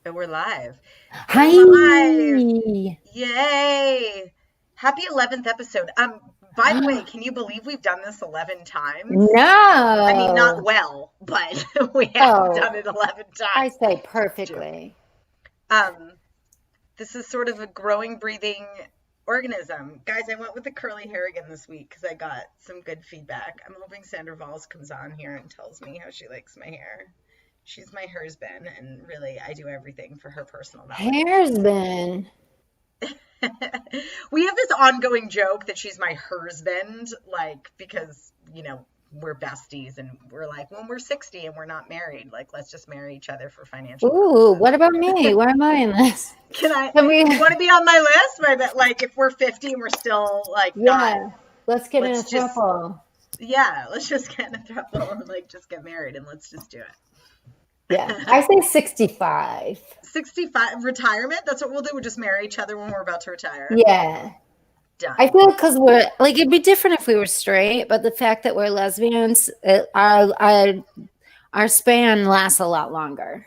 Oh, we're live. Hi. We're live. Yay. Happy 11th episode. By the way, can you believe we've done this 11 times? I mean, not No. well, but we have Oh, done it 11 I times. say Just joking. perfectly. Um, this is sort of a growing, breathing organism. Guys, I went with the curly hair again this week because I got some good feedback. I'm hoping Sandra Valls comes on here and tells me how she likes my hair. She's my husband, and really, I do everything for her personal Hair's validation. been. We have this ongoing joke that she's my husband, like, because, we're besties and we're like, when we're 60 and we're not married, like, let's just marry each other for financial Ooh, purposes. what about me? Where am I in this? Can we? You want to be on my list? Like, if we're 50 and we're still, like, not, Yeah, let's get in a let's just, throuple. yeah, let's just get in a throuple and, like, just get married and let's just do Yeah, it. I say 65. 65, retirement? That's what we'll do. We'll just marry each other when we're about to retire. Yeah. I Done. feel because we're like, it'd be different if we were straight, but the fact that we're lesbians, our span lasts a lot longer.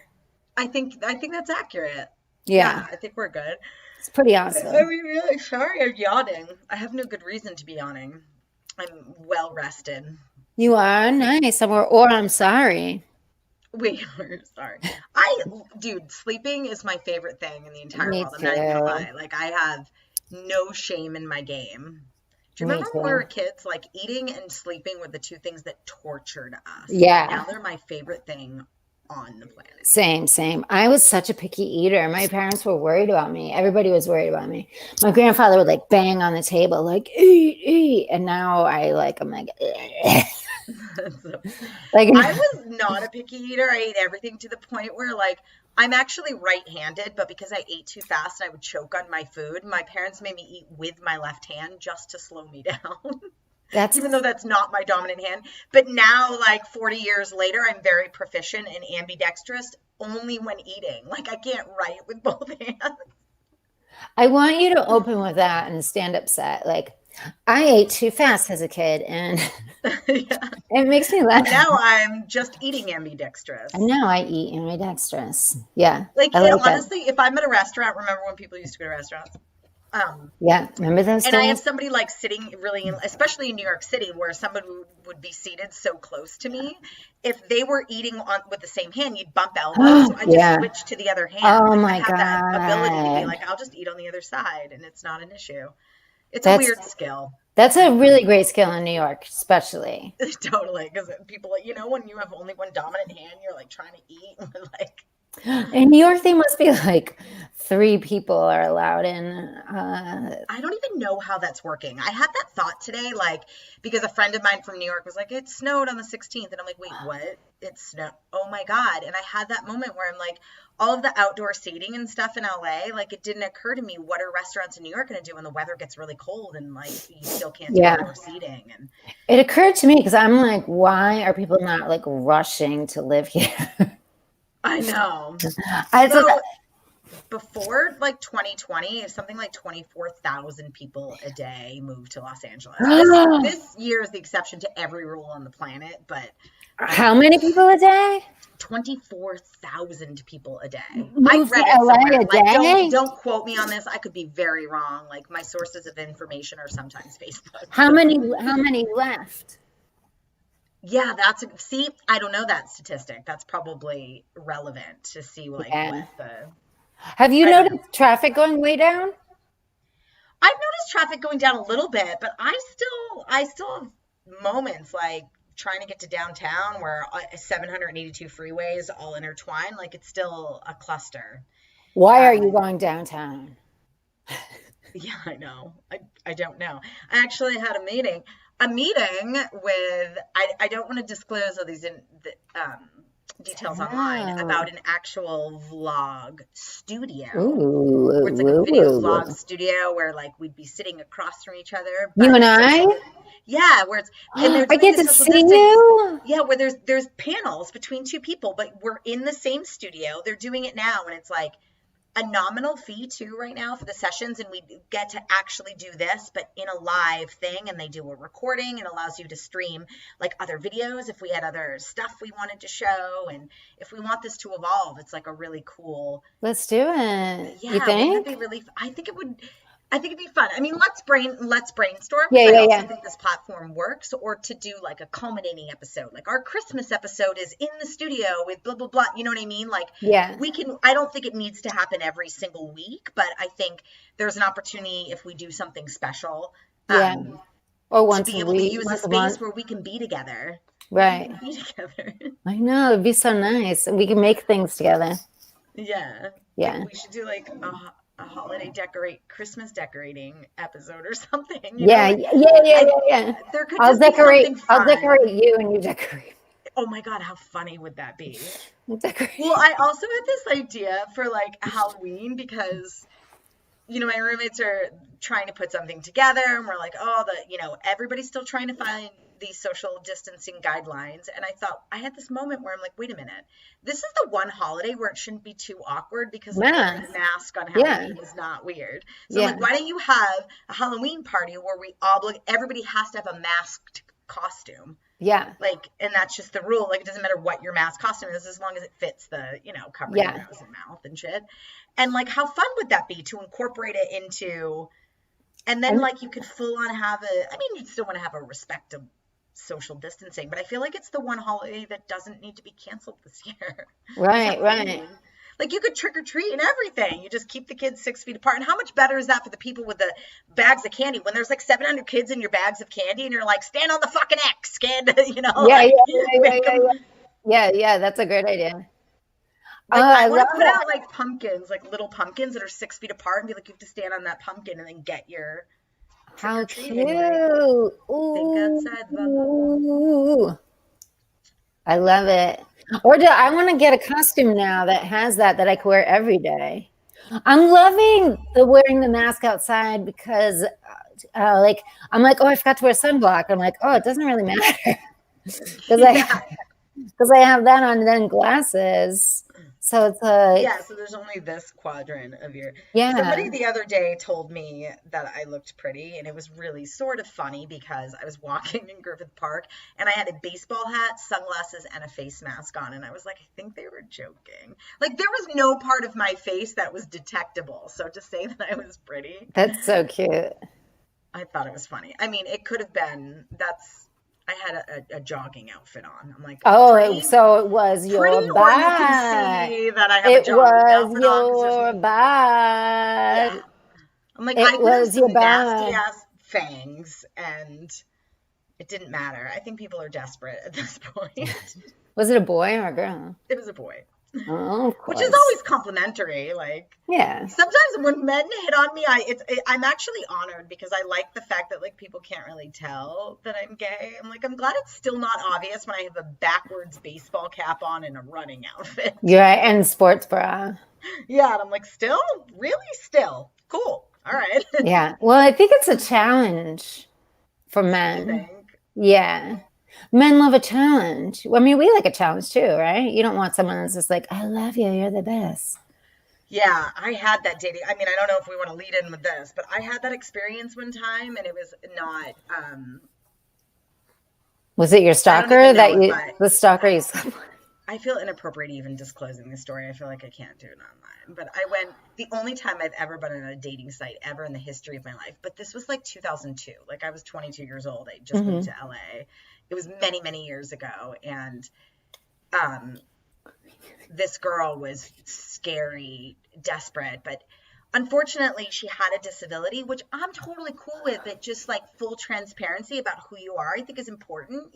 I think that's accurate. Yeah, Yeah, I think we're good. it's pretty I'm awesome. really sorry I'm yawning. I have no good reason to be yawning. I'm well rested. You are nice, or I'm sorry. We are sorry. Dude, sleeping is my favorite thing in the entire Me world. I'm not even gonna too. lie. Like, I have no shame in my game. Do you Me remember when we were too. kids? Like, eating and sleeping were the two things that tortured us. And now Yeah. they're my favorite thing on the planet. Same. I was such a picky eater. My parents were worried about me. Everybody was worried about me. My grandfather would like bang on the table, like, eat. And now I'm like, So, like, I was not a picky eater. I ate everything to the point where, like, I'm actually right-handed, but because I ate too fast and I would choke on my food, my parents made me eat with my left hand just to slow me down, that's, even though that's not my dominant hand. But now, like, 40 years later, I'm very proficient and ambidextrous only when eating. Like, I can't write with both hands. I want you to open with that in a stand-up set. Like, I ate too fast as a kid, and Yeah. it makes me And laugh. now I'm just eating ambidextrous. And now I eat ambidextrous. Yeah, Like, I like that. honestly, if I'm at a restaurant, remember when people used to go to restaurants? Yeah, remember those And I have days? somebody like sitting really, especially in New York City, where somebody would be seated so close to me. If they were eating on with the same hand, you'd bump elbows. So I just Yeah. switched to the other hand. Oh Like, I my have that ability to be God. like, I'll just eat on the other side, and it's not an issue. It's a That's weird skill. that's a really great skill in New York, especially. Totally, because people, when you have only one dominant hand, you're like trying to eat, like, In New York, they must be like 3 people are allowed in. I don't even know how that's working. I had that thought today, like, because a friend of mine from New York was like, it snowed on the 16th. And I'm like, wait, what? It snowed. Oh my God. And I had that moment where I'm like, all of the outdoor seating and stuff in LA, like, it didn't occur to me, what are restaurants in New York going to do when the weather gets really cold and, like, you still can't do Yeah, outdoor seating? And it occurred to me because I'm like, why are people not like rushing to live here? I know. I thought, So before like 2020, something like 24,000 people a day moved to Los Angeles. This year is the exception to every rule on the planet, but how many people a day 24,000 people a day. I move to read it LA somewhere. a Like, day? don't quote me on this. I could be very wrong. Like, my sources of information are sometimes Facebook. How So many left? yeah, see, I don't know that statistic. That's probably relevant to see like Yeah. what the Have you I don't know. noticed traffic going way down? I've noticed traffic going down a little bit, but I still have moments like trying to get to downtown where 782 freeways all intertwine. Like, it's still a cluster. Why are you Um, going downtown? yeah, I know. I don't know. I actually had a meeting with, I don't want to disclose all these details online, Oh. about an actual vlog studio. Ooh, Where it's like a video ooh, vlog ooh. studio where like we'd be sitting across from each other, You but and I? yeah, where it's, and they're I doing get the to social see distance. you? Yeah, where there's panels between two people, but we're in the same studio. They're doing it now, and it's like a nominal fee too right now for the sessions, and we get to actually do this, but in a live thing, and they do a recording and allows you to stream like other videos if we had other stuff we wanted to show, and if we want this to evolve, it's like a really cool. Let's do it. Yeah, You think? wouldn't it be really? I think it would. I think it'd be fun. I mean, let's brainstorm. Yeah, I yeah, also yeah. think this platform works, or to do like a culminating episode. Like our Christmas episode is in the studio with blah, blah, blah. You know what I mean? Like Yeah. we can, I don't think it needs to happen every single week, but I think there's an opportunity if we do something special, Yeah. Or to once be a able to week, use a once a space month. where we can be together. Right. Be together. I know. It'd be so nice. We can make things together. Yeah. Yeah. Like we should do like a holiday Christmas decorating episode or something. Yeah. Yeah. There could I'll just be decorate. something I'll fun. decorate you, and you decorate. Oh my God, how funny would that be? I'll decorate. Well, I also had this idea for like Halloween because, my roommates are trying to put something together, and we're like, everybody's still trying to find these social distancing guidelines. And I thought, I had this moment where I'm like, wait a minute, this is the one holiday where it shouldn't be too awkward, because like, wearing a mask on Halloween is not weird. So I'm like, why don't you have a Halloween party where everybody has to have a masked costume? Yeah. Like, and that's just the rule. Like, it doesn't matter what your mask costume is, as long as it fits the, covering your nose and mouth and shit. And like, how fun would that be to incorporate it into, and then like you could full on have you'd still want to have a respect of social distancing, but I feel like it's the one holiday that doesn't need to be canceled this year. Right. Like you could trick or treat and everything. You just keep the kids 6 feet apart. And how much better is that for the people with the bags of candy when there's like 700 kids in your bags of candy and you're like, stand on the fucking X, stand, Yeah. That's a great idea. Like, I want to put out like pumpkins, like little pumpkins that are 6 feet apart, and be like, you have to stand on that pumpkin and then get your. How cute! Think outside the box. Ooh. I love it. Or I want to get a costume now that has that I can wear every day. I'm loving wearing the mask outside because, I'm like, oh, I forgot to wear sunblock. I'm like, oh, it doesn't really matter because I have that on, and then glasses. So it's so there's only this quadrant of your. Yeah. Somebody the other day told me that I looked pretty, and it was really sort of funny because I was walking in Griffith Park and I had a baseball hat, sunglasses, and a face mask on, and I was like, I think they were joking. Like there was no part of my face that was detectable. So to say that I was pretty. That's so cute. I thought it was funny. I mean, it could have been. I had a jogging outfit on. I'm like, so it was your bag. You can see that I have a jogging outfit on. It was your bag. Yeah. I'm like, I was your nasty ass fangs, and it didn't matter. I think people are desperate at this point. Was it a boy or a girl? It was a boy. Oh, of course. Which is always complimentary. Like, yeah. Sometimes when men hit on me, I'm actually honored because I like the fact that like people can't really tell that I'm gay. I'm like, I'm glad it's still not obvious when I have a backwards baseball cap on and a running outfit. Yeah, and sports bra. Yeah, and I'm like, still? Really? Still? Cool. All right. Yeah. Well, I think it's a challenge for men. You think? Yeah. Men love a challenge. I mean, we like a challenge too, right? You don't want someone that's just like, I love you, you're the best. Yeah, I had that dating. I mean, I don't know if we want to lead in with this, but I had that experience one time, and it was not. Was it your stalker the stalker you slept with? I feel inappropriate even disclosing this story. I feel like I can't do it online. But the only time I've ever been on a dating site ever in the history of my life, but this was like 2002. Like I was 22 years old. I just moved to LA. It was many, many years ago. And this girl was scary, desperate, but unfortunately she had a disability, which I'm totally cool with. But just like full transparency about who you are, I think is important,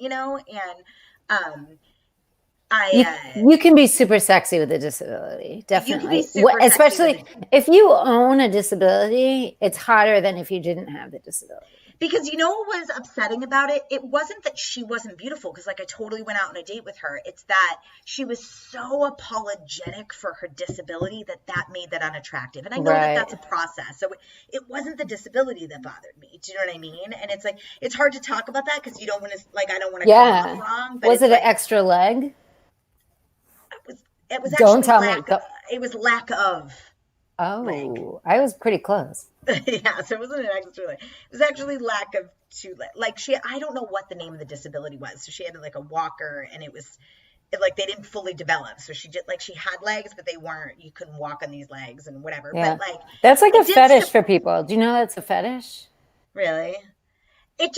and you can be super sexy with a disability, definitely. Especially if you own a disability, it's harder than if you didn't have the disability. Because you know what was upsetting about it? It wasn't that she wasn't beautiful, because like I totally went out on a date with her. It's that she was so apologetic for her disability that made that unattractive. And I know that that's a process. So it wasn't the disability that bothered me. Do you know what I mean? And it's like, it's hard to talk about that because you don't want to, like, I don't want to come off wrong. But was it an extra leg? It was Don't actually tell me. it was lack of. Like, Oh, I was pretty close. yeah, so it wasn't an extra leg. It was actually lack of two legs. Like I don't know what the name of the disability was. So she had like a walker, and it was like they didn't fully develop. So she just like she had legs, but they weren't. You couldn't walk on these legs and whatever. Yeah. But like That's like a it did fetish for people. Do you know that's a fetish? really. It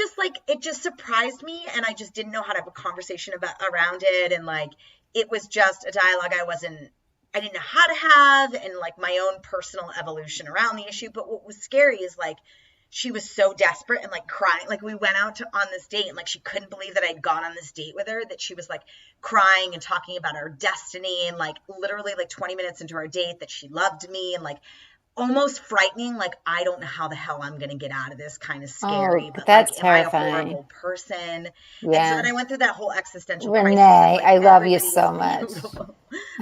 just surprised me, and I just didn't know how to have a conversation around it, and like it was just a dialogue I didn't know how to have, and like my own personal evolution around the issue. But what was scary is like she was so desperate and like crying. Like we went out on this date, and like she couldn't believe that I'd gone on this date with her, that she was like crying and talking about our destiny, and like literally like 20 minutes into our date that she loved me, and like almost frightening, like I don't know how the hell I'm gonna get out of this, kind of scary, but like That's am I a terrifying. horrible person? And so then Yeah. I went through that whole existential crisis of Renee, like I love you everybody is so much. beautiful.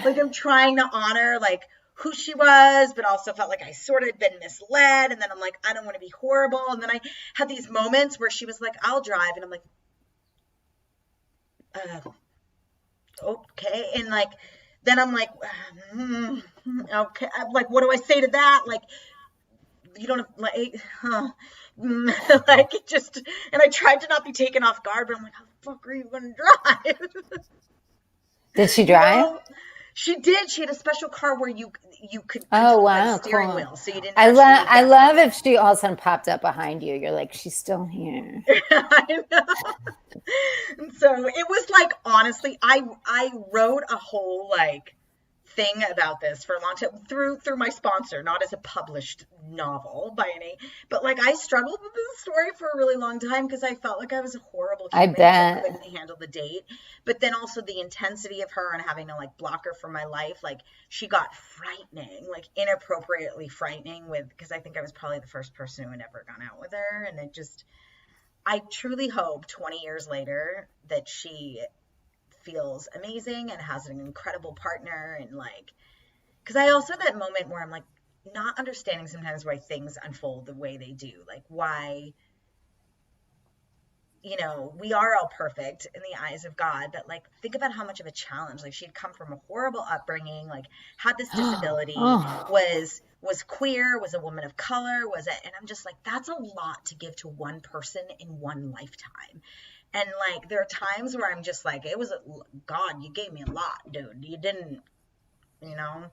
Like I'm trying to honor like who she was, but also felt like I sort of had been misled, and then I'm like, I don't want to be horrible. And then I had these moments where she was like, I'll drive, and I'm like, okay. And like then I'm like, okay, like what do I say to that? Like you don't have like, like it just, and I tried to not be taken off guard, but I'm like, how the fuck are you gonna drive? Did she You drive? know? She did. She had a special car where you could Oh, control by the wow, steering cool. wheel, so you didn't I actually love need I gas love pedal. if she all of a sudden popped up behind you. You're like, she's still here. I know. And so it was like honestly, I wrote a whole like thing about this for a long time through my sponsor, not as a published novel by any, but like I struggled with this story for a really long time because I felt like I was a horrible I human that bet. couldn't handle the date. But then also the intensity of her and having to like block her from my life, like she got frightening, like inappropriately frightening, with because I think I was probably the first person who had ever gone out with her, and it just, I truly hope 20 years later that she feels amazing and has an incredible partner, and like, because I also that moment where I'm like not understanding sometimes why things unfold the way they do, like why, you know, we are all perfect in the eyes of God, but like think about how much of a challenge, like she'd come from a horrible upbringing, like had this disability, Oh, was queer, was a woman of color, was it, and I'm just like, that's a lot to give to one person in one lifetime. And like there are times where I'm just like, it was God, you gave me a lot, dude, you didn't, you know.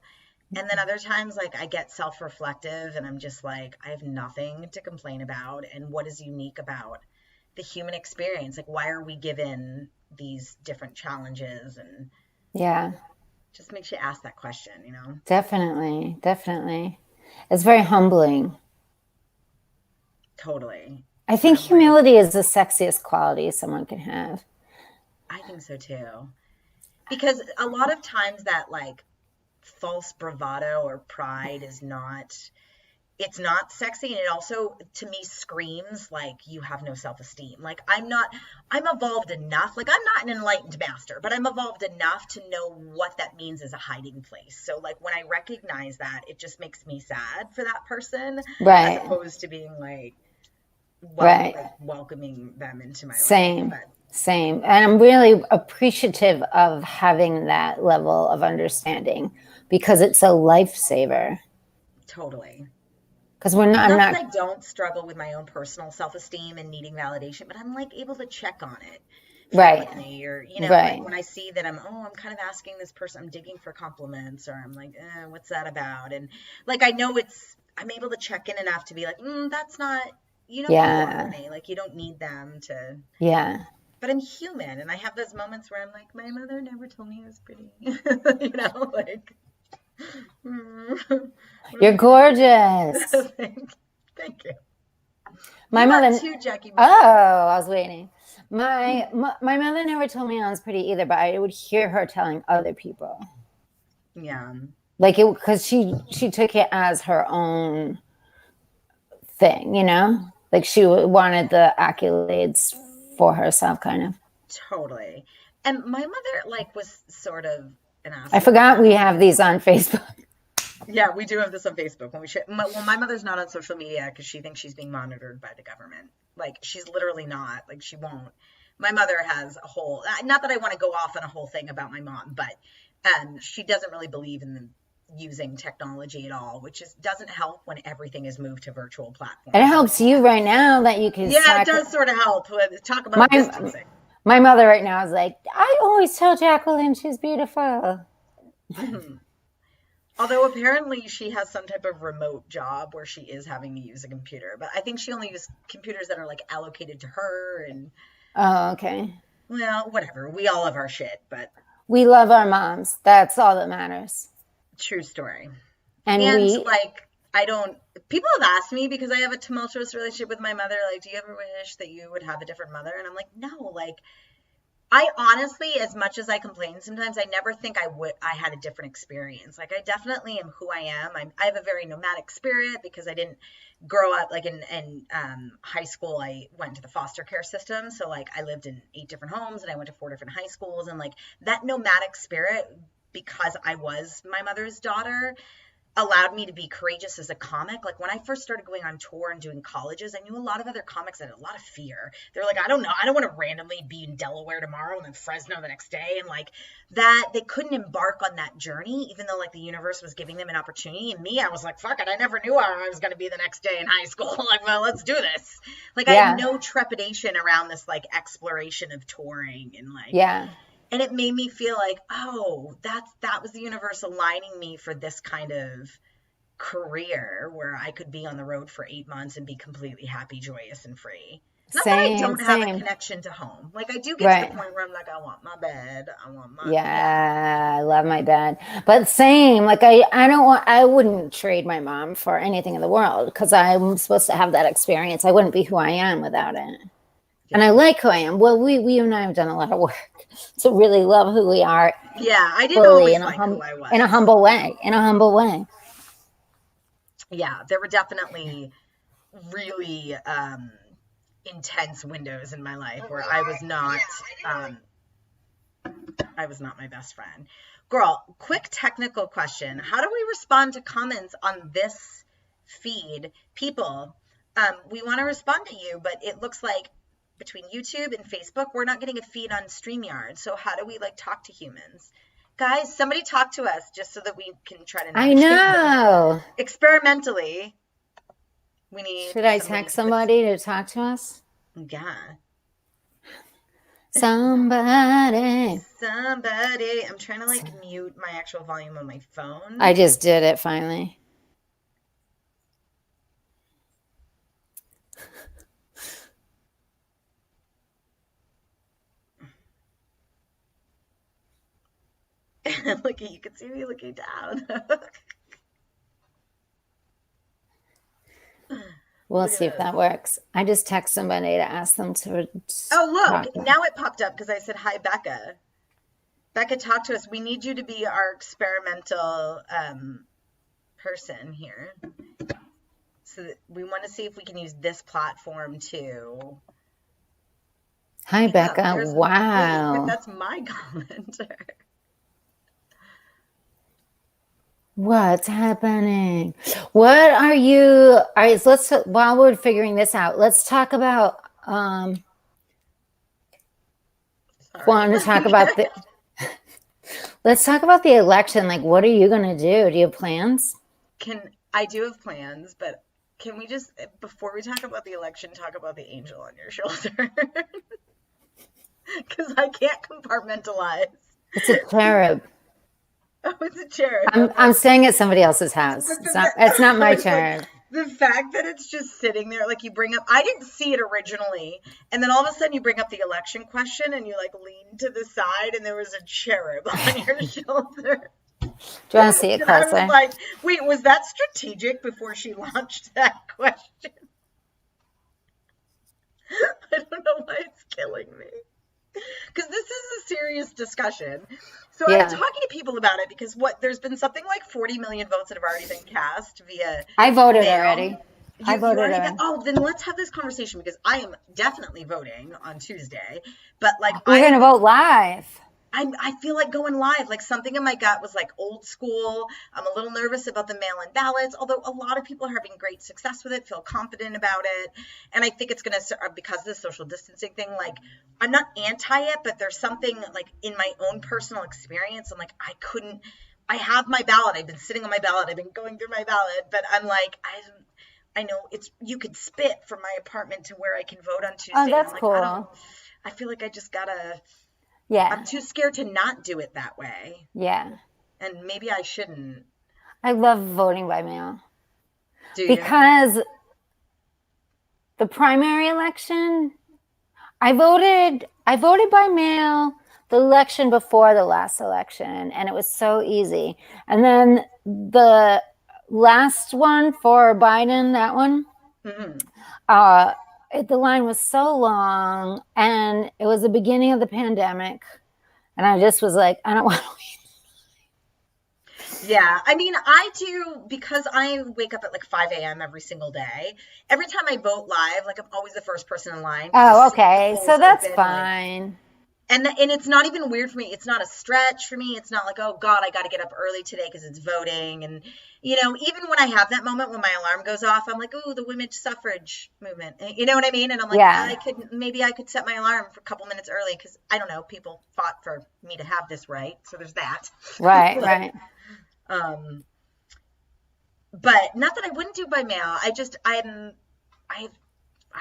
And then other times like I get self-reflective and I'm just like, I have nothing to complain about, and what is unique about the human experience, like why are we given these different challenges, and yeah, just makes you ask that question, you know. definitely, definitely. It's very humbling. Totally. I But think I'm like, humility is the sexiest quality someone can have. I think so too, because a lot of times that like false bravado or pride is not, it's not sexy, and it also to me screams like you have no self-esteem. Like I'm evolved enough, like I'm not an enlightened master, but I'm evolved enough to know what that means as a hiding place. So like when I recognize that, it just makes me sad for that person, as Right, opposed to being like right. welcoming them into my life. Same, But same. And I'm really appreciative of having that level of understanding because it's a lifesaver. totally. Because we're not, I'm Not that not, I don't struggle with my own personal self-esteem and needing validation, but I'm like able to check on it right, frequently, or you know, right. like when I see that I'm kind of asking this person, I'm digging for compliments, or I'm like, what's that about? And like I know I'm able to check in enough to be like, that's not, you know who you are, Yeah, Renee. Like you don't need them to. yeah. But I'm human, and I have those moments where I'm like, my mother never told me I was pretty, you know, like. What am You're I gonna gorgeous. do? Thank you. My You are mother, too, Jackie oh, Monahan. I was waiting. My mother never told me I was pretty either, but I would hear her telling other people. Yeah, Like it because she took it as her own thing, you know? Like she wanted the accolades for herself, kind of. totally. And my mother like was sort of an I asshole forgot about we it. have these on Facebook. Yeah, we do have this on Facebook when we share. Well, my mother's not on social media because she thinks she's being monitored by the government. Like she's literally not. Like she won't. My mother has a whole. Not that I want to go off on a whole thing about my mom, but she doesn't really believe in the using technology at all, which doesn't help when everything is moved to virtual platforms. It helps you right now that you can. Yeah, it does sort of help. Talk about distancing. My mother right now is like, I always tell Jacqueline she's beautiful. Although apparently she has some type of remote job where she is having to use a computer, but I think she only uses computers that are like allocated to her. And oh, okay. Well, whatever. We all have our shit, but we love our moms. That's all that matters. True story. And like, people have asked me, because I have a tumultuous relationship with my mother, like, do you ever wish that you would have a different mother? And I'm like, no, like, I honestly, as much as I complain sometimes, I never think I had a different experience. Like, I definitely am who I am. I have a very nomadic spirit because I didn't grow up, like, in high school. I went to the foster care system. So, like, I lived in 8 different homes and I went to 4 different high schools. And, like, that nomadic spirit, because I was my mother's daughter, allowed me to be courageous as a comic. Like, when I first started going on tour and doing colleges, I knew a lot of other comics that had a lot of fear. They're like, I don't know, I don't want to randomly be in Delaware tomorrow and then Fresno the next day. And like that, they couldn't embark on that journey, even though like the universe was giving them an opportunity. And me, I was like, fuck it, I never knew where I was going to be the next day in high school. Like, well, let's do this. Like, yeah. I had no trepidation around this like exploration of touring and like, yeah. And it made me feel like, oh, that was the universe aligning me for this kind of career where I could be on the road for 8 months and be completely happy, joyous, and free. Not that I don't have a connection to home. Like, I do get to the point where I'm like, I want my bed. I want my bed. I love my bed. But same, like I wouldn't trade my mom for anything in the world because I'm supposed to have that experience. I wouldn't be who I am without it. Yeah. And I like who I am. Well, we and I have done a lot of work to really love who we are. Yeah, I didn't always like who I was. In a humble way. Yeah, there were definitely really intense windows in my life where I was not my best friend. Girl, quick technical question. How do we respond to comments on this feed? People, we want to respond to you, but it looks like between YouTube and Facebook, we're not getting a feed on StreamYard. So how do we like talk to humans? Guys, somebody talk to us just so that we can try to. I know. Experimentally, we need. Should I text somebody to talk to us? Yeah. Somebody. I'm trying to like mute my actual volume on my phone. I just did it finally. Look, you can see me looking down. We'll see if that works. I just text somebody to ask them to. Oh, look, now it popped up because I said, hi, Becca. Becca, talk to us. We need you to be our experimental person here. So we want to see if we can use this platform to. Hi, Becca. Wow. That's my commenter. What's happening? What are you? All right, so let's, while we're figuring this out, let's talk about, want to talk about let's talk about the election. Like, what are you going to do? Do you have plans? I do have plans, but can we just, before we talk about the election, talk about the angel on your shoulder? Because I can't compartmentalize. It's a cherub. Oh, it's a cherub. I'm staying at somebody else's house. It's not my cherub. The fact that it's just sitting there, like you bring up, I didn't see it originally, and then all of a sudden you bring up the election question and you like lean to the side and there was a cherub on your shoulder. Do you want to see it closer? I was like, wait, was that strategic before she launched that question? I don't know why it's killing me. Because this is a serious discussion. So I'm talking to people about it because there's been something like 40 million votes that have already been cast via I voted mail. Already. I voted already. Oh, then let's have this conversation because I am definitely voting on Tuesday. But like we're going to vote live. I feel like going live, like something in my gut was like old school. I'm a little nervous about the mail-in ballots, although a lot of people are having great success with it, feel confident about it. And I think it's going to, because of the social distancing thing, like I'm not anti it, but there's something like in my own personal experience, I'm like, I have my ballot. I've been sitting on my ballot. I've been going through my ballot, but I'm like, I know you could spit from my apartment to where I can vote on Tuesday. Oh, that's I'm like, cool. I feel like I just gotta, Yeah. I'm too scared to not do it that way. Yeah. And maybe I shouldn't. I love voting by mail. Do you? Because the primary election, I voted by mail the election before the last election, and it was so easy. And then the last one for Biden, that one, the line was so long, and it was the beginning of the pandemic, and I just was like, I don't want to wait. Yeah, I mean, I do, because I wake up at like 5 a.m. every single day. Every time I vote live, like I'm always the first person in line. Oh, okay. So that's fine. And it's not even weird for me. It's not a stretch for me. It's not like, oh God, I got to get up early today because it's voting. And, you know, even when I have that moment when my alarm goes off, I'm like, oh, the women's suffrage movement. You know what I mean? And I'm like, maybe I could set my alarm for a couple minutes early because, I don't know, people fought for me to have this right. So there's that. Right, right. But not that I wouldn't do by mail. I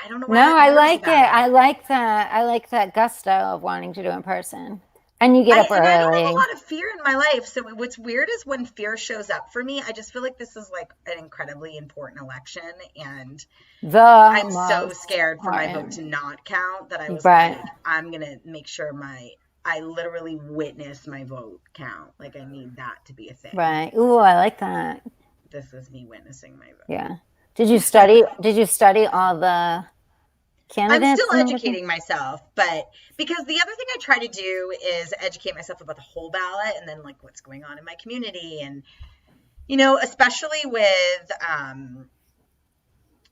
don't know why. No, I like it. I like that gusto of wanting to do it in person. And you get up early. I don't have a lot of fear in my life. So what's weird is when fear shows up for me, I just feel like this is like an incredibly important election. And I'm so scared for my vote to not count that I was like, I'm going to make sure I literally witness my vote count. Like I need that to be a thing. Right. Ooh, I like that. This is me witnessing my vote. Yeah. Did you study all the candidates? I'm still educating myself, but because the other thing I try to do is educate myself about the whole ballot and then like what's going on in my community. And, you know, especially with,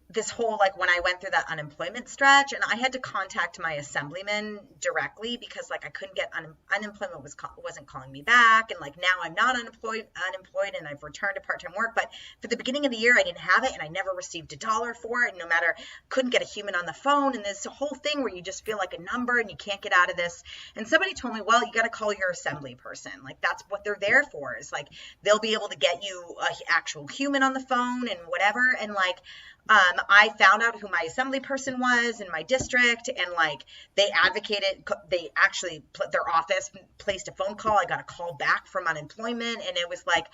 this whole, like when I went through that unemployment stretch and I had to contact my assemblyman directly because like I couldn't get unemployment wasn't calling me back. And like now I'm not unemployed and I've returned to part-time work. But for the beginning of the year, I didn't have it and I never received $1 for it. And couldn't get a human on the phone. And this whole thing where you just feel like a number and you can't get out of this. And somebody told me, well, you got to call your assembly person. Like that's what they're there for, is like they'll be able to get you an actual human on the phone and whatever. And like, I found out who my assembly person was in my district, and like they actually their office placed a phone call. I got a call back from unemployment, and it was like,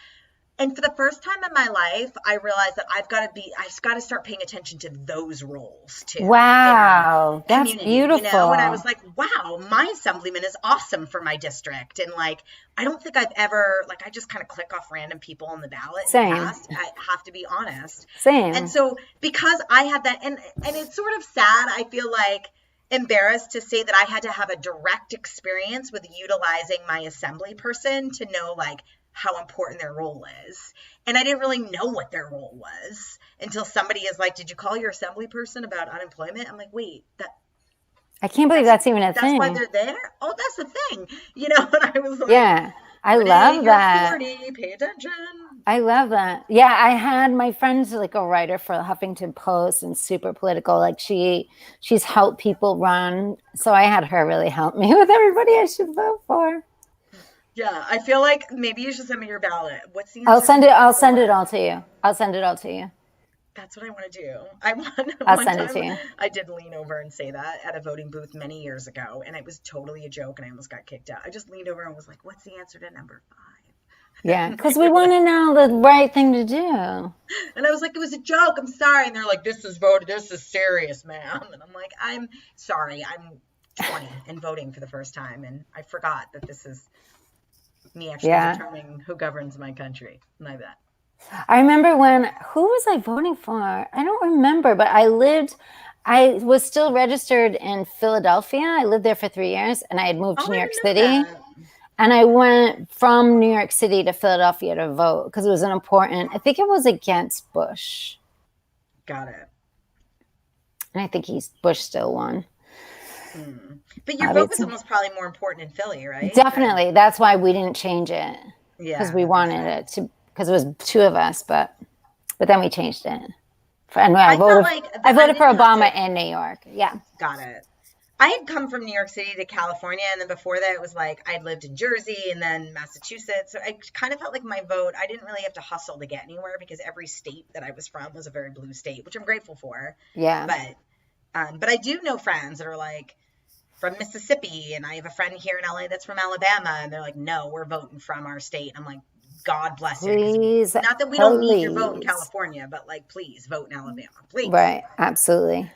and for the first time in my life, I realized that I've got to start paying attention to those roles too. Wow, that's beautiful. You know? And I was like, wow, my assemblyman is awesome for my district. And like, I don't think I've ever, like, I just kind of click off random people on the ballot. Same. I have to be honest. Same. And so because I had that, and it's sort of sad, I feel like embarrassed to say that I had to have a direct experience with utilizing my assembly person to know like how important their role is. And I didn't really know what their role was until somebody is like, did you call your assembly person about unemployment? I'm like, wait, I can't believe that's even a thing. That's why they're there? Oh, that's the thing. You know, and I was like, yeah, I love that. 40, pay attention. I love that. Yeah, I had my friend's like a writer for Huffington Post and super political. Like she's helped people run. So I had her really help me with everybody I should vote for. Yeah, I feel like maybe you should send me your ballot. What's the answer? I'll send it all to you. I'll send it all to you. That's what I want to do. I'll send it to you. I did lean over and say that at a voting booth many years ago, and it was totally a joke, and I almost got kicked out. I just leaned over and was like, what's the answer to number 5? Yeah, because we want to know the right thing to do. And I was like, it was a joke. I'm sorry. And they're like, this is serious, ma'am. And I'm like, I'm sorry. I'm 20 and voting for the first time, and I forgot that this is me actually determining who governs my country. My bad. I remember who was I voting for? I don't remember, but I was still registered in Philadelphia. I lived there for 3 years, and I had moved to New York City. And I went from New York City to Philadelphia to vote because it was I think it was against Bush. Got it. And I think Bush still won. But your vote was almost probably more important in Philly, right? Definitely. That's why we didn't change it. Yeah. Because we wanted it to, because it was 2 of us, but then we changed it. And I voted for Obama in New York. Yeah. Got it. I had come from New York City to California, and then before that, it was like I'd lived in Jersey and then Massachusetts. So I kind of felt like my vote, I didn't really have to hustle to get anywhere because every state that I was from was a very blue state, which I'm grateful for. Yeah. But I do know friends that are like from Mississippi, and I have a friend here in LA that's from Alabama, and they're like, no, we're voting from our state. And I'm like, God bless you. Please, not that we don't need your vote in California, but like, please vote in Alabama, please. Right, absolutely.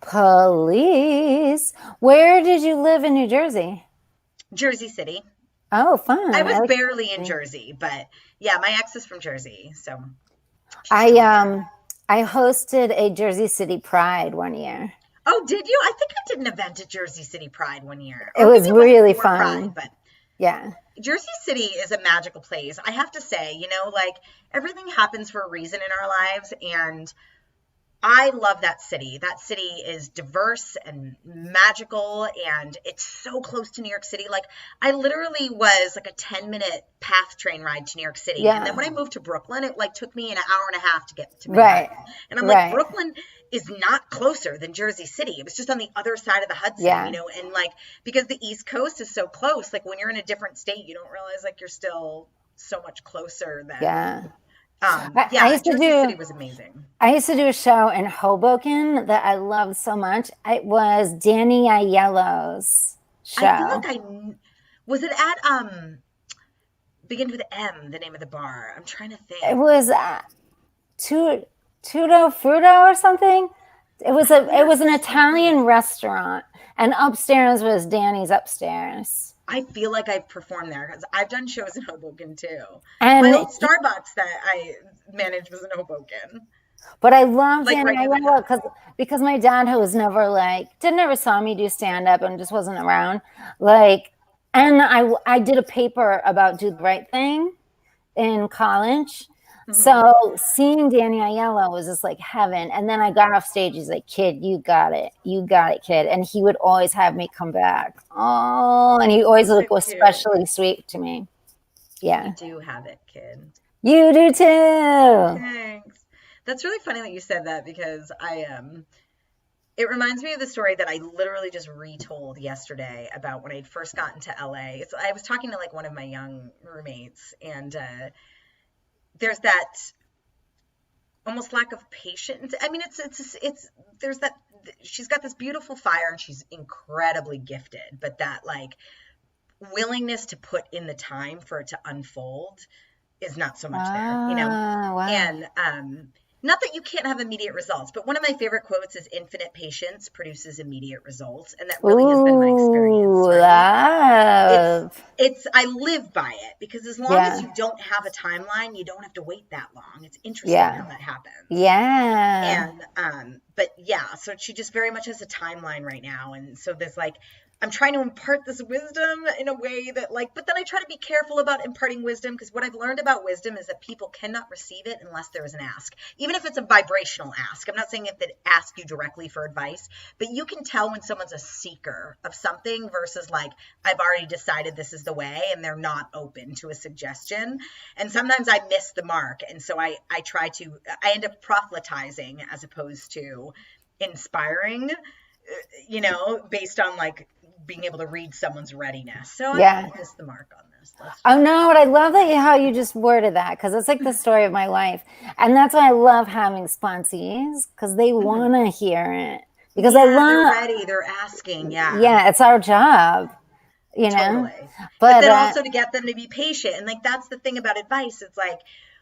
Police. Where did you live in New Jersey? Jersey City. Oh, fun. I was barely in Jersey, but yeah, my ex is from Jersey, so. I hosted a Jersey City Pride one year. Oh, did you? I think I did an event at Jersey City Pride one year. It was really fun. Pride, but yeah. Jersey City is a magical place. I have to say, you know, like everything happens for a reason in our lives, and I love that city. That city is diverse and magical, and it's so close to New York City. Like, I literally was like a 10-minute PATH train ride to New York City. Yeah. And then when I moved to Brooklyn, it like took me an hour and a half to get to Manhattan. Right. And I'm like, Brooklyn is not closer than Jersey City. It was just on the other side of the Hudson, you know, and like, because the East Coast is so close, like when you're in a different state, you don't realize like you're still so much closer than Jersey City was amazing. I used to do a show in Hoboken that I loved so much. It was Danny Aiello's show. I feel like was it at begins with M, the name of the bar. I'm trying to think. It was Tudo Fruto or something. It was an Italian restaurant, and upstairs was Danny's upstairs. I feel like I've performed there because I've done shows in Hoboken too. And my old Starbucks that I managed was in Hoboken. But I love Danny Aiello because my dad, who was never saw me do stand up and just wasn't around. And I did a paper about Do the Right Thing in college. Mm-hmm. So seeing Danny Aiello was just like heaven. And then I got off stage. He's like, kid, you got it, kid. And he would always have me come back. Oh, and he always was especially sweet to me. Yeah. You do have it, kid. You do too. Thanks. That's really funny that you said that because it reminds me of the story that I literally just retold yesterday about when I first got into LA. So I was talking to like one of my young roommates, and there's that almost lack of patience. I mean, there's that, she's got this beautiful fire and she's incredibly gifted, but that like willingness to put in the time for it to unfold is not so much there, you know? Wow. And, not that you can't have immediate results, but one of my favorite quotes is infinite patience produces immediate results. And that really has been my experience. Right? I live by it because as long as you don't have a timeline, you don't have to wait that long. It's interesting how that happens. Yeah. And, but yeah, so she just very much has a timeline right now. And so there's like, I'm trying to impart this wisdom in a way that but then I try to be careful about imparting wisdom because what I've learned about wisdom is that people cannot receive it unless there is an ask. Even if it's a vibrational ask. I'm not saying if they ask you directly for advice, but you can tell when someone's a seeker of something versus like, I've already decided this is the way and they're not open to a suggestion. And sometimes I miss the mark. And so I end up proselytizing as opposed to inspiring, you know, based on like, being able to read someone's readiness. So I missed the mark on this. Oh no, but I love how you just worded that because it's like the story of my life. And that's why I love having sponsees because they want to hear it. Because they're ready, they're asking, Yeah, it's our job, you know? Totally. But then also to get them to be patient. And like, that's the thing about advice. It's like,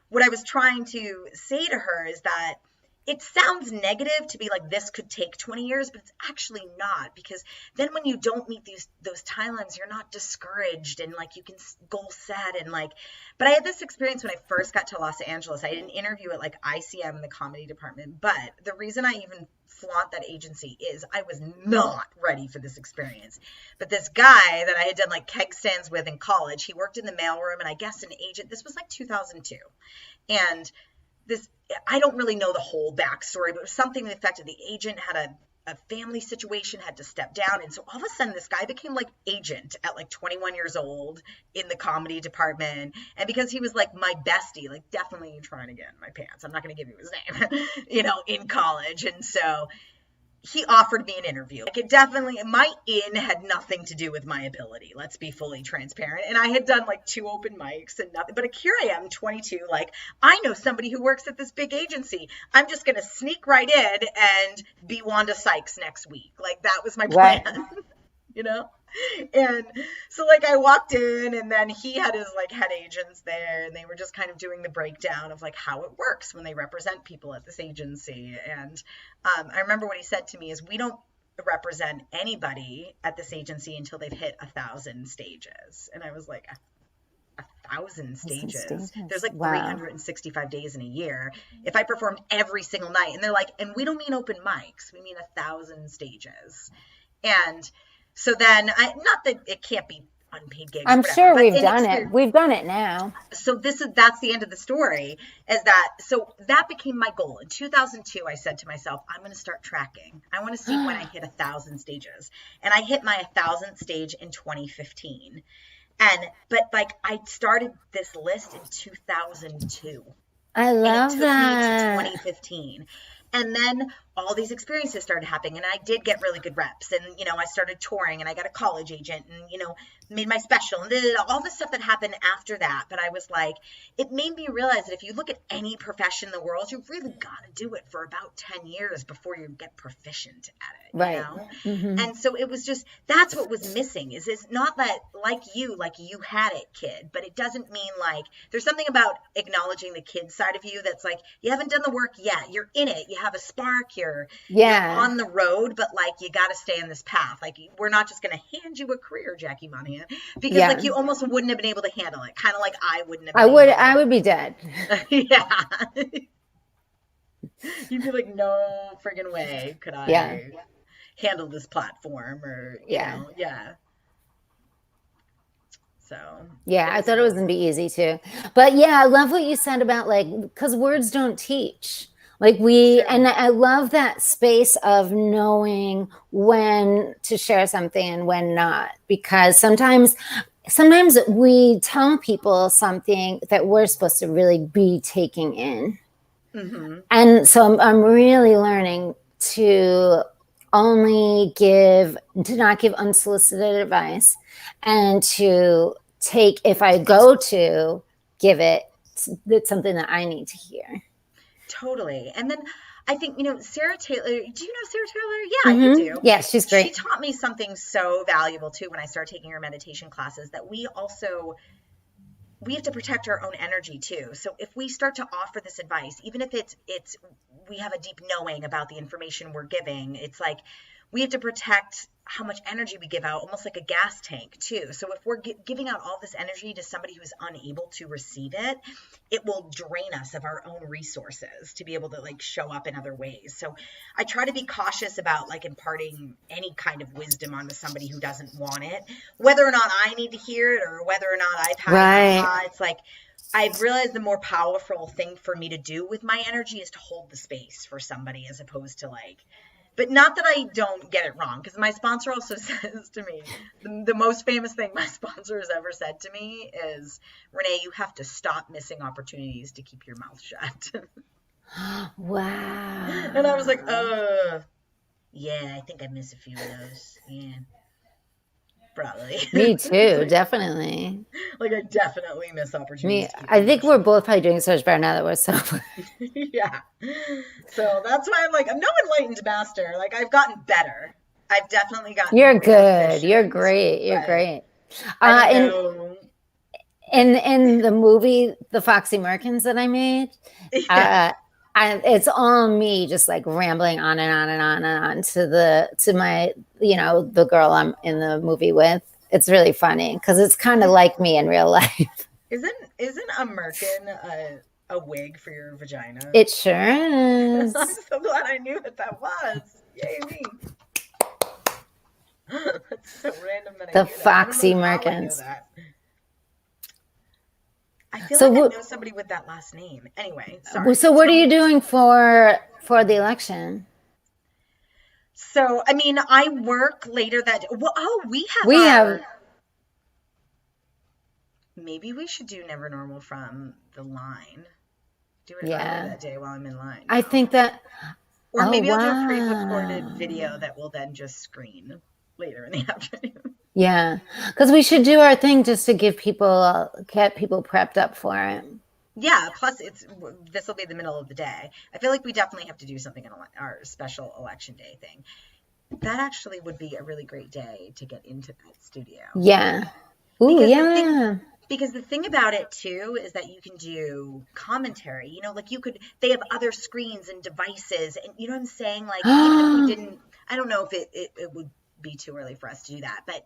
what I was trying to say to her is that it sounds negative to be like, this could take 20 years, but it's actually not, because then when you don't meet those timelines, you're not discouraged and like you can goal set and like, but I had this experience when I first got to Los Angeles. I did an interview at like ICM in the comedy department, but the reason I even flaunt that agency is I was not ready for this experience. But this guy that I had done like keg stands with in college, he worked in the mailroom and I guess an agent, this was like 2002. And I don't really know the whole backstory, but it was something to the effect of the agent had a family situation, had to step down. And so all of a sudden this guy became like agent at like 21 years old in the comedy department. And because he was like my bestie, like definitely trying to get in my pants, I'm not going to give you his name, you know, in college. And so he offered me an interview. Like, it definitely, my in had nothing to do with my ability. Let's be fully transparent. And I had done like 2 open mics and nothing, but here I am, 22, like, I know somebody who works at this big agency. I'm just going to sneak right in and be Wanda Sykes next week. Like, that was my plan, Right. you know? And so like I walked in, and then he had his like head agents there, and they were just kind of doing the breakdown of like how it works when they represent people at this agency. And I remember what he said to me is, we don't represent anybody at this agency until they've hit 1,000 stages. And I was like, 1,000 stages? There's like 365 days in a year. If I performed every single night, and they're like, and we don't mean open mics, we mean 1,000 stages. And so then, not that it can't be unpaid gigs. I'm whatever, sure but we've done it. We've done it now. So that's the end of the story, is that, so that became my goal. In 2002, I said to myself, I'm going to start tracking. I want to see when I hit 1,000 stages. And I hit my 1,000th stage in 2015. But like, I started this list in 2002. I love and it took that. me to 2015. And then all these experiences started happening, and I did get really good reps, and, you know, I started touring, and I got a college agent, and, you know, made my special, and all the stuff that happened after that. But I was like, it made me realize that if you look at any profession in the world, you really got to do it for about 10 years before you get proficient at it, Right. you know? Mm-hmm. And so it was just, that's what was missing, is it's not that like you had it, kid, but it doesn't mean like, there's something about acknowledging the kid side of you that's like, you haven't done the work yet, you're in it, you have a spark, you're on the road, but like, you got to stay in this path. Like, we're not just going to hand you a career, Jackie Monahan, because like, you almost wouldn't have been able to handle it. Kind of like I wouldn't have been I would be dead. Yeah. You'd be like, no friggin' way could I handle this platform, or, you know, So. Yeah, I thought it was going to be easy too. But yeah, I love what you said about like, because words don't teach. Like and I love that space of knowing when to share something and when not, because sometimes we tell people something that we're supposed to really be taking in. Mm-hmm. And so I'm really learning to not give unsolicited advice, and to take, if I go to give it, it's something that I need to hear. Totally. And then I think, you know, Sarah Taylor, do you know Sarah Taylor? Yeah, you do. Yeah, she's great. She taught me something so valuable too when I started taking her meditation classes, that we have to protect our own energy too. So if we start to offer this advice, even if we have a deep knowing about the information we're giving, it's like, we have to protect how much energy we give out, almost like a gas tank too. So if we're giving out all this energy to somebody who's unable to receive it, it will drain us of our own resources to be able to like show up in other ways. So I try to be cautious about like imparting any kind of wisdom onto somebody who doesn't want it, whether or not I need to hear it, or whether or not I've had it's like, I've realized the more powerful thing for me to do with my energy is to hold the space for somebody, as opposed to like, but not that I don't get it wrong, because my sponsor also says to me, the most famous thing my sponsor has ever said to me is, Renee, you have to stop missing opportunities to keep your mouth shut. Wow. And I was like, yeah, I think I miss a few of those. Yeah. Probably. Me too, definitely. Like, I definitely miss opportunities. I think we're both probably doing so much better now that we're sober. Yeah. So that's why I'm like, I'm no enlightened master. Like, I've gotten better. I've definitely gotten You're good. You're great. You're great. In the movie, The Foxy Merkins that I made, it's all me just like rambling on and on and on and on to my, you know, the girl I'm in the movie with. It's really funny because it's kind of like me in real life. Isn't a merkin a wig for your vagina? It sure is. I'm so glad I knew that was. Yay me. That's so random that I knew Foxy that. Merkins. I feel like I know somebody with that last name. Anyway, sorry. So what are you doing for the election? So, I mean, I work later that day. Well, we have. Maybe we should do Never Normal from the line. Do it earlier that day while I'm in line. I think that Or Oh, maybe I'll do a pre-recorded video wow. that will then just screen later in the afternoon. Yeah, because we should do our thing just to give people, get people prepped up for it. Yeah, plus this will be the middle of the day. I feel like we definitely have to do something in our special election day thing. That actually would be a really great day to get into that studio. Yeah. Ooh, Because yeah. the thing about it too is that you can do commentary. Like they have other screens and devices, and you know what I'm saying? Like even if we didn't, I don't know if it would be too early for us to do that, but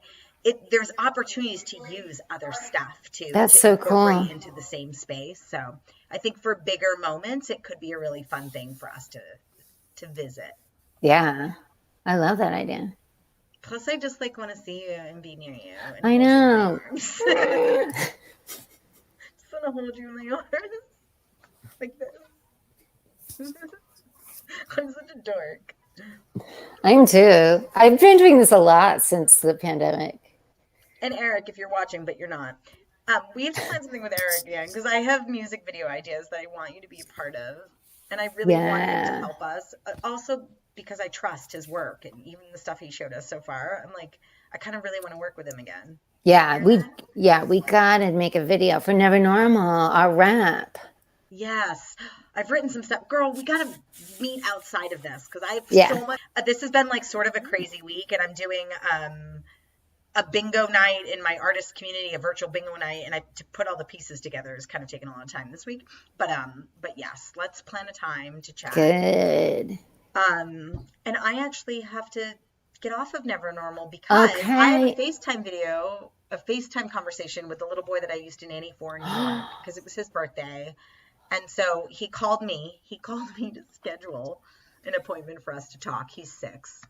there's opportunities to use other stuff That's to so incorporate cool. into the same space. So I think for bigger moments, it could be a really fun thing for us to visit. Yeah. I love that idea. Plus, I just like want to see you and be near you and I hold you in my know. arms. Just want to hold you in my arms like this. I'm such a dork. I'm too. I've been doing this a lot since the pandemic. And Eric, if you're watching, but you're not, we have to plan something with Eric again because I have music video ideas that I want you to be a part of, and I really want him to Yeah. help us. Also, because I trust his work and even the stuff he showed us so far, I'm like, I kind of really want to work with him again. Yeah, Hear that? we gotta make a video for Never Normal, our rap. Yes, I've written some stuff. Girl, we gotta meet outside of this because I have Yeah. so much. This has been like sort of a crazy week, and I'm doing a bingo night in my artist community, a virtual bingo night, and to put all the pieces together has kind of taken a lot of time this week. But yes, let's plan a time to chat. Good. And I actually have to get off of Never Normal because I have a FaceTime conversation with the little boy that I used to nanny for in New York because it was his birthday. And so he called me to schedule an appointment for us to talk. He's 6.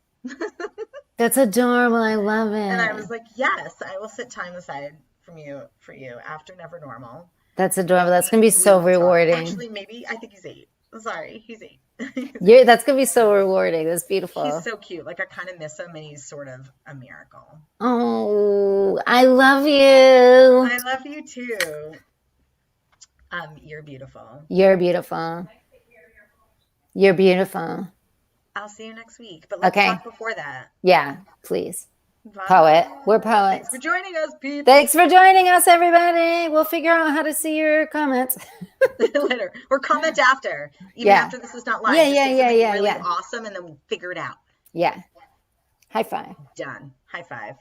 That's adorable. I love And I it. was like, yes, I will set time aside for you after Never Normal. That's adorable. That's And gonna be we so will talk. rewarding. Actually, maybe I think he's 8. Sorry, he's 8. Yeah, that's gonna be so rewarding. That's He's beautiful. so cute. Like I kind of miss him, and he's sort of a miracle. Oh, I love you. I love you too. You're beautiful. You're beautiful. You're beautiful. I'll see you next week, but let's Okay. talk before that. Yeah, please. Bye. Poet. We're Thanks poets. for joining us, Pete. Thanks for joining us, everybody. We'll figure out how to see your comments. Later. Or comment after. Even Yeah. after this is not live. Yeah, Just yeah, say yeah, something yeah, really yeah. awesome and then we'll figure it out. Yeah. High five. Done. High five.